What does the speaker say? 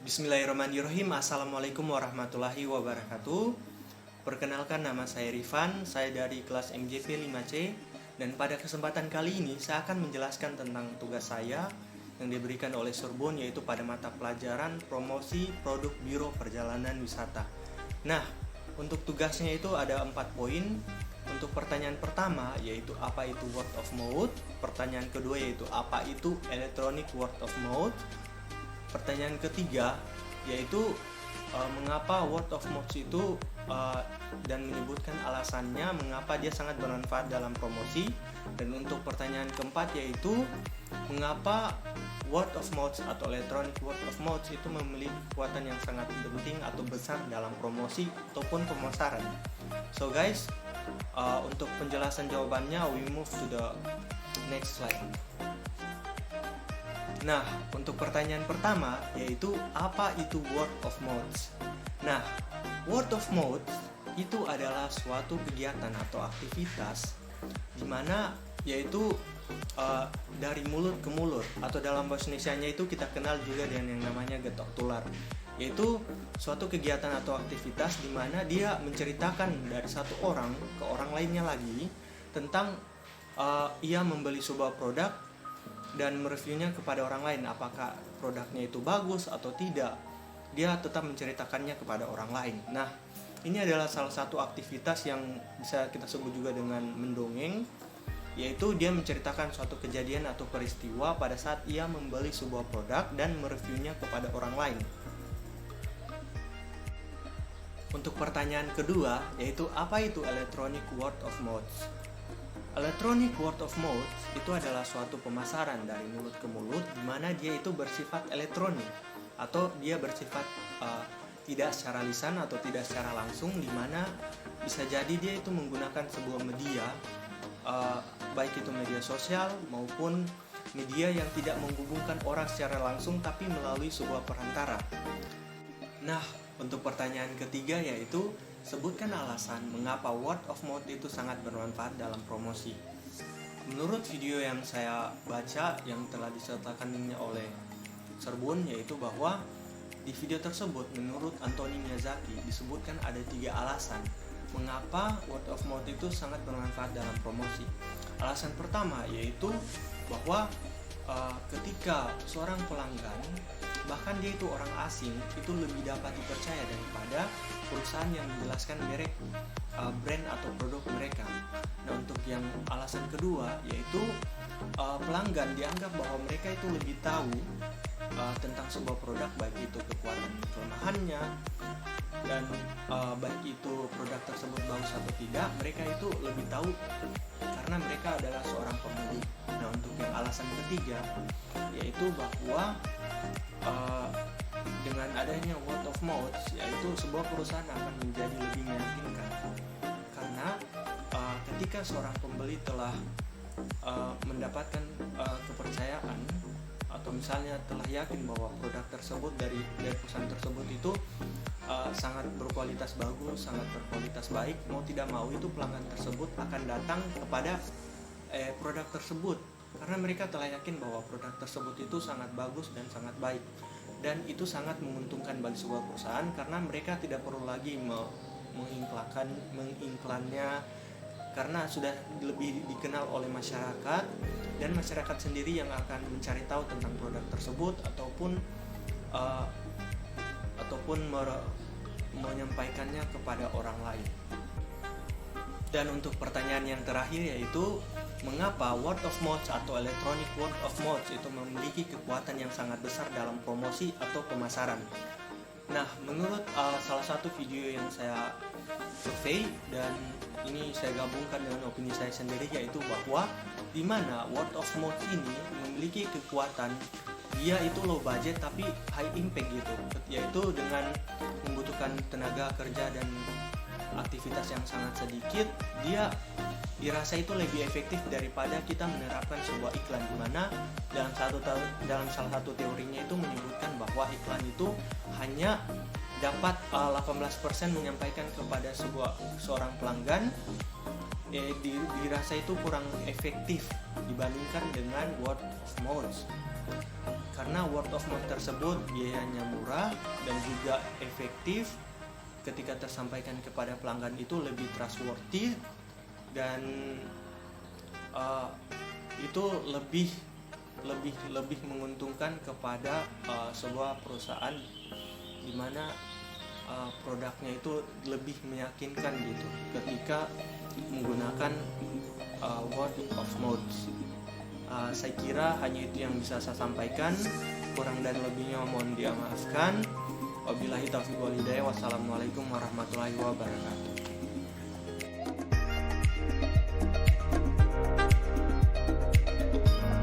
Bismillahirrahmanirrahim. Assalamualaikum warahmatullahi wabarakatuh. Perkenalkan, nama saya Rifan, saya dari kelas MJP 5C. Dan pada kesempatan kali ini saya akan menjelaskan tentang tugas saya yang diberikan oleh Sorbonne, yaitu pada mata pelajaran promosi produk Biro Perjalanan Wisata. Nah, untuk tugasnya itu ada 4 poin. Untuk pertanyaan pertama yaitu apa itu word of mouth. Pertanyaan kedua yaitu apa itu electronic word of mouth. Pertanyaan ketiga yaitu mengapa word of mouth itu dan menyebutkan alasannya mengapa dia sangat bermanfaat dalam promosi. Dan untuk pertanyaan keempat yaitu mengapa word of mouth atau electronic word of mouth itu memiliki kekuatan yang sangat penting atau besar dalam promosi ataupun pemasaran. So guys, untuk penjelasan jawabannya we move to the next slide. Nah, untuk pertanyaan pertama yaitu apa itu word of mouth. Nah, word of mouth itu adalah suatu kegiatan atau aktivitas di mana yaitu dari mulut ke mulut, atau dalam bahasa Indonesianya itu kita kenal juga dengan yang namanya getok tular. Yaitu suatu kegiatan atau aktivitas di mana dia menceritakan dari satu orang ke orang lainnya lagi tentang ia membeli sebuah produk dan mereviewnya kepada orang lain, apakah produknya itu bagus atau tidak. Dia tetap menceritakannya kepada orang lain. Nah, ini adalah salah satu aktivitas yang bisa kita sebut juga dengan mendongeng, yaitu dia menceritakan suatu kejadian atau peristiwa pada saat ia membeli sebuah produk dan mereviewnya kepada orang lain. Untuk pertanyaan kedua yaitu apa itu electronic word of mouth. Electronic word of mouth itu adalah suatu pemasaran dari mulut ke mulut di mana dia itu bersifat elektronik atau dia bersifat tidak secara lisan atau tidak secara langsung, di mana bisa jadi dia itu menggunakan sebuah media baik itu media sosial maupun media yang tidak menghubungkan orang secara langsung tapi melalui sebuah perantara. Nah, untuk pertanyaan ketiga yaitu sebutkan alasan mengapa word of mouth itu sangat bermanfaat dalam promosi. Menurut video yang saya baca yang telah disertakannya oleh Sorbonne, yaitu bahwa di video tersebut menurut Anthony Miyazaki disebutkan ada 3 alasan mengapa word of mouth itu sangat bermanfaat dalam promosi. Alasan pertama yaitu bahwa ketika seorang pelanggan, bahkan dia itu orang asing, itu lebih dapat dipercaya daripada perusahaan yang menjelaskan merek brand atau produk mereka. Nah, untuk yang alasan kedua yaitu pelanggan dianggap bahwa mereka itu lebih tahu tentang sebuah produk, baik itu kekuatan kelemahannya dan baik itu produk tersebut bagus atau tidak, mereka itu lebih tahu karena mereka adalah seorang pembeli. Nah, untuk yang alasan ketiga yaitu bahwa dengan adanya word of mouth, yaitu sebuah perusahaan akan menjadi lebih meyakinkan karena ketika seorang pembeli telah mendapatkan kepercayaan atau misalnya telah yakin bahwa produk tersebut dari perusahaan tersebut itu sangat berkualitas bagus, sangat berkualitas baik, mau tidak mau itu pelanggan tersebut akan datang kepada produk tersebut karena mereka telah yakin bahwa produk tersebut itu sangat bagus dan sangat baik, dan itu sangat menguntungkan bagi sebuah perusahaan karena mereka tidak perlu lagi mengiklannya karena sudah lebih dikenal oleh masyarakat, dan masyarakat sendiri yang akan mencari tahu tentang produk tersebut ataupun menyampaikannya kepada orang lain. Dan untuk pertanyaan yang terakhir yaitu mengapa word of mouth atau electronic word of mouth itu memiliki kekuatan yang sangat besar dalam promosi atau pemasaran. Nah, menurut salah satu video yang saya survei dan ini saya gabungkan dengan opini saya sendiri, yaitu bahwa di mana word of mouth ini memiliki kekuatan, dia itu low budget tapi high impact gitu, yaitu dengan membutuhkan tenaga kerja dan aktivitas yang sangat sedikit, dia dirasa itu lebih efektif daripada kita menerapkan sebuah iklan, di mana dalam salah satu teorinya itu menyebutkan bahwa iklan itu hanya dapat 18% menyampaikan kepada seorang pelanggan, dirasa itu kurang efektif dibandingkan dengan word of mouth. karena word of mouth tersebut biayanya murah dan juga efektif. Ketika tersampaikan kepada pelanggan itu lebih trustworthy dan itu lebih menguntungkan kepada sebuah perusahaan di mana produknya itu lebih meyakinkan gitu ketika menggunakan word of mouth. Saya kira hanya itu yang bisa saya sampaikan, kurang dan lebihnya mohon dimaafkan. Wabillahi taufiq wal hidayah. Wassalamualaikum warahmatullahi wabarakatuh.